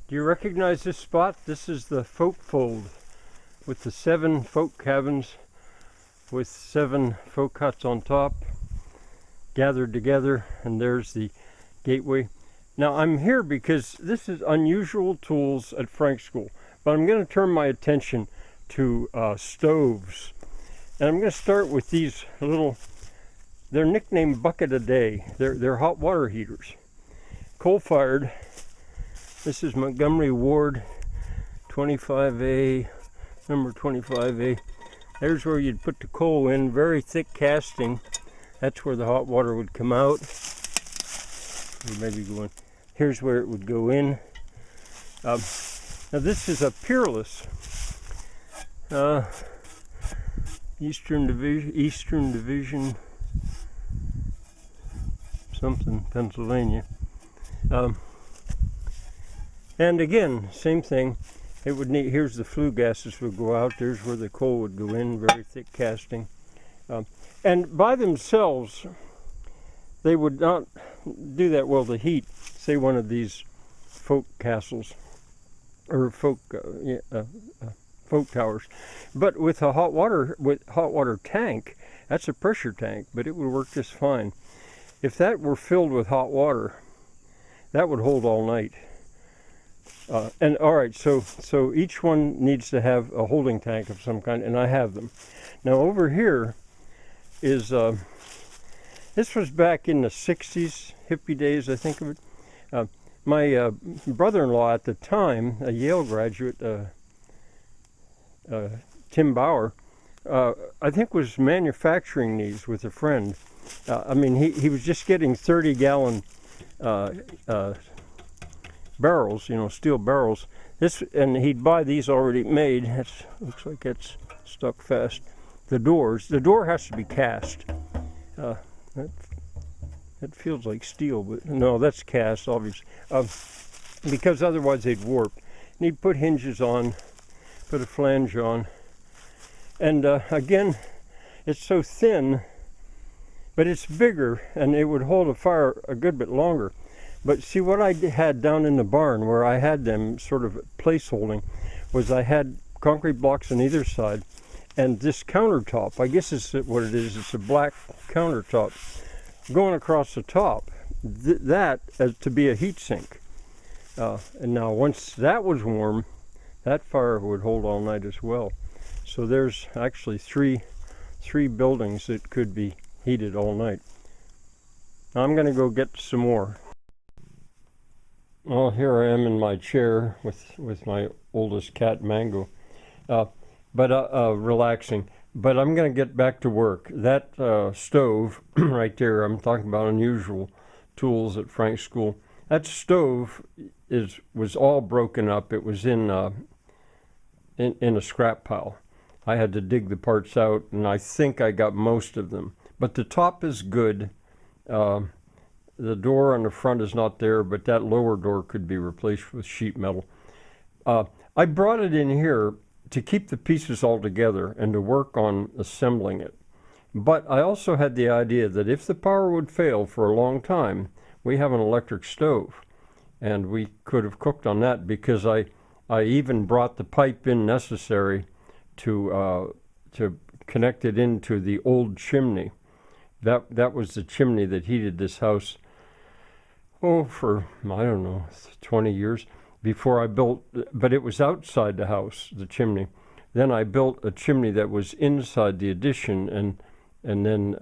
Do you recognize this spot? This is the folk fold with the 7 folk cabins with 7 folk huts on top gathered together, and there's the gateway. Now I'm here because this is unusual tools at Frank School, but I'm going to turn my attention to stoves. And I'm going to start with these little, they're nicknamed Bucket a Day. They're hot water heaters. Coal-fired. This is Montgomery Ward 25A, number 25A. There's where you'd put the coal in, very thick casting. That's where the hot water would come out. Maybe go in. Here's where it would go in. Now this is a Peerless Eastern Division, something, Pennsylvania. And again, same thing. It would need. Here's the flue gases would go out. There's where the coal would go in. Very thick casting. And by themselves, they would not do that well to heat, say, one of these folk castles or folk towers. But with a hot water tank, that's a pressure tank, but it would work just fine. If that were filled with hot water, that would hold all night. And all right, so each one needs to have a holding tank of some kind, and I have them. Now over here is, this was back in the 60s, hippie days, I think of it. My brother-in-law at the time, a Yale graduate, Tim Bauer, I think was manufacturing these with a friend. I mean, he was just getting 30-gallon barrels, steel barrels. And he'd buy these already made. Looks like it's stuck fast. The door has to be cast. That feels like steel, but no, that's cast, obviously, because otherwise they'd warp. And he'd put hinges on, put a flange on, and again, it's so thin, but it's bigger, and it would hold a fire a good bit longer. But see, what I had down in the barn, where I had them sort of place holding, was I had concrete blocks on either side, and this countertop, I guess is what it is, it's a black countertop, going across the top, that as to be a heat sink. And now once that was warm, that fire would hold all night as well. So there's actually three buildings that could be heated all night. Now I'm going to go get some more. Well, here I am in my chair with my oldest cat, Mango, relaxing. But I'm going to get back to work. That stove right there, I'm talking about unusual tools at Frank School. That stove was all broken up. It was in a scrap pile. I had to dig the parts out, and I think I got most of them. But the top is good. The door on the front is not there, but that lower door could be replaced with sheet metal. I brought it in here to keep the pieces all together and to work on assembling it. But I also had the idea that if the power would fail for a long time, we have an electric stove, and we could have cooked on that, because I even brought the pipe in necessary to connect it into the old chimney. That was the chimney that heated this house, for, I don't know, 20 years before I built, but it was outside the house, the chimney. Then I built a chimney that was inside the addition, and then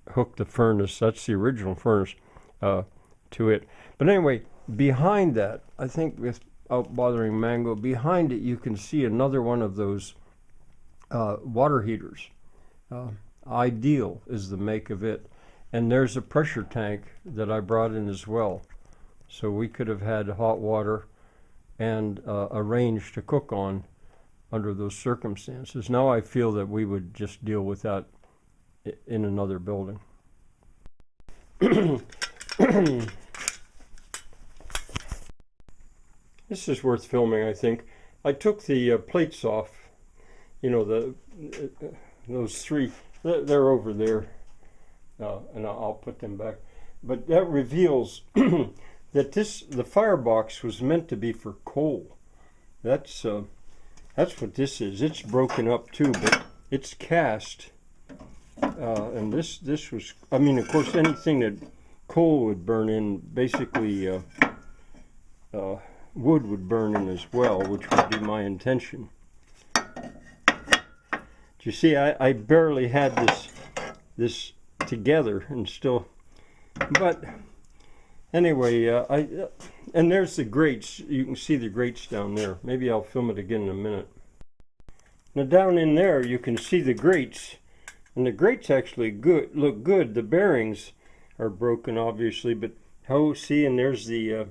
hooked the furnace, that's the original furnace, to it. But anyway, behind that, I think without bothering Mango, behind it you can see another one of those water heaters. Ideal is the make of it. And there's a pressure tank that I brought in as well. So we could have had hot water and a range to cook on under those circumstances. Now I feel that we would just deal with that in another building. This is worth filming, I think. I took the plates off, those three, they're over there. And I'll put them back. But that reveals that the firebox was meant to be for coal. That's what this is. It's broken up too, but it's cast. And this was, I mean, of course, anything that coal would burn in, basically wood would burn in as well, which would be my intention. You see, I barely had this together, and still, but anyway, and there's the grates. You can see the grates down there. Maybe I'll film it again in a minute. Now down in there, you can see the grates, and the grates actually look good. The bearings are broken, obviously, but see, and there's the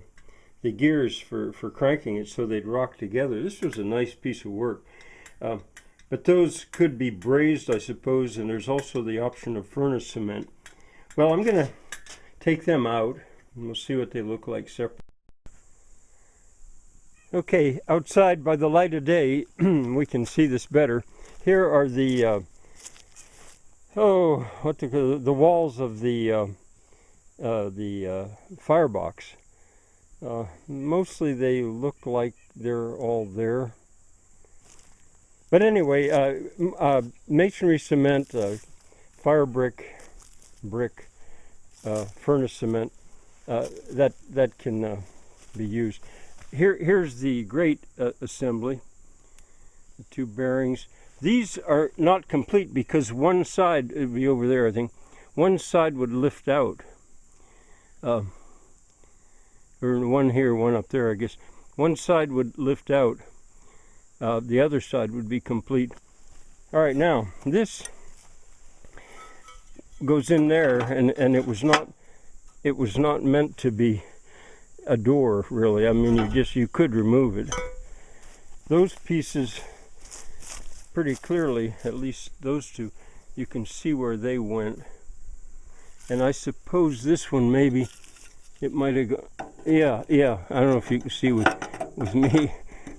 gears for cranking it so they'd rock together. This was a nice piece of work. But those could be brazed, I suppose, and there's also the option of furnace cement. Well, I'm going to take them out, and we'll see what they look like separate. Okay, outside by the light of day, we can see this better. Here are the the walls of the firebox. Mostly they look like they're all there. But anyway, masonry cement, fire brick, furnace cement, that can be used. Here's the grate assembly, the two bearings. These are not complete because one side, it would be over there I think, one side would lift out. Or one here, one up there I guess. One side would lift out. The other side would be complete. All right, now this goes in there, and it was not meant to be a door, really. I mean, you could remove it. Those pieces, pretty clearly, at least those two, you can see where they went. And I suppose this one maybe it might have gone. Yeah. I don't know if you can see with me.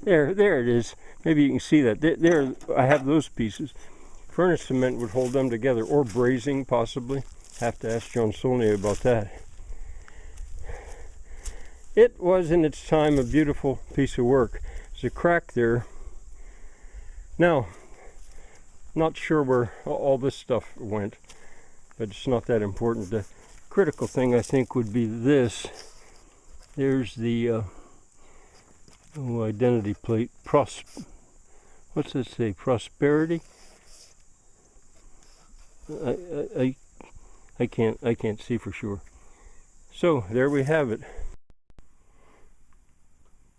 There it is. Maybe you can see that. There, I have those pieces. Furnace cement would hold them together, or brazing possibly. Have to ask John Saulnier about that. It was in its time a beautiful piece of work. There's a crack there. Now, not sure where all this stuff went, but it's not that important. The critical thing I think would be this. There's the identity plate. What's it say? Prosperity? I can't see for sure. So there we have it.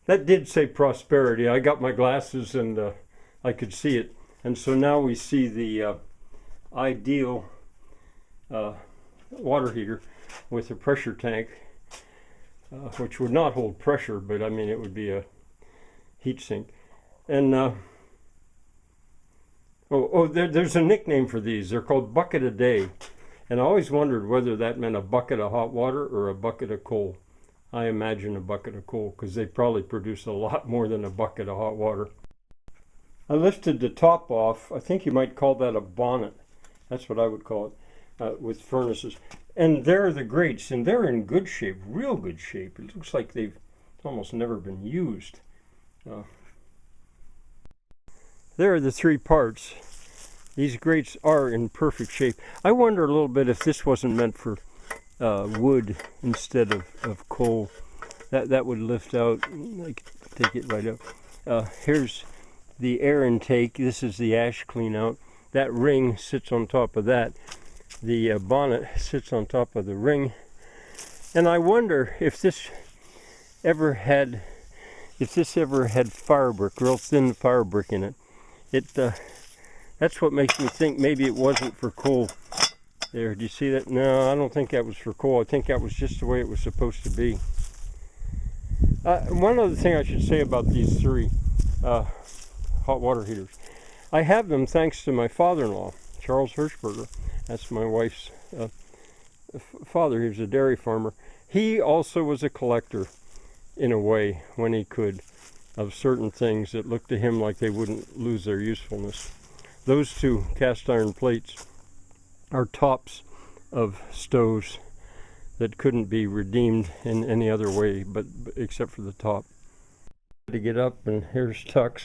That did say prosperity. I got my glasses and I could see it. And so now we see the ideal water heater with a pressure tank, which would not hold pressure, but I mean it would be a heat sink. And there's a nickname for these. They're called bucket a day. And I always wondered whether that meant a bucket of hot water or a bucket of coal. I imagine a bucket of coal, because they probably produce a lot more than a bucket of hot water. I lifted the top off. I think you might call that a bonnet. That's what I would call it, with furnaces. And there are the grates, and they're in good shape, real good shape. It looks like they've almost never been used. There are the three parts. These grates are in perfect shape. I wonder a little bit if this wasn't meant for wood instead of coal. That would lift out. I could take it right up. Here's the air intake. This is the ash clean out. That ring sits on top of that. The bonnet sits on top of the ring. And I wonder if this ever had fire brick, real thin fire brick in it. That's what makes me think maybe it wasn't for coal. There, do you see that? No, I don't think that was for coal. I think that was just the way it was supposed to be. One other thing I should say about these three hot water heaters. I have them thanks to my father-in-law, Charles Hirschberger. That's my wife's father. He was a dairy farmer. He also was a collector, in a way, when he could, of certain things that looked to him like they wouldn't lose their usefulness. Those two cast iron plates are tops of stoves. that couldn't be redeemed in any other way but except for the top. To get up, and here's Tux.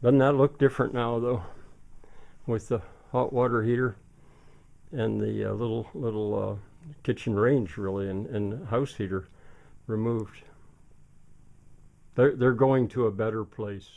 Doesn't that look different now though, with the hot water heater and the little kitchen range really, and house heater removed. They're going to a better place.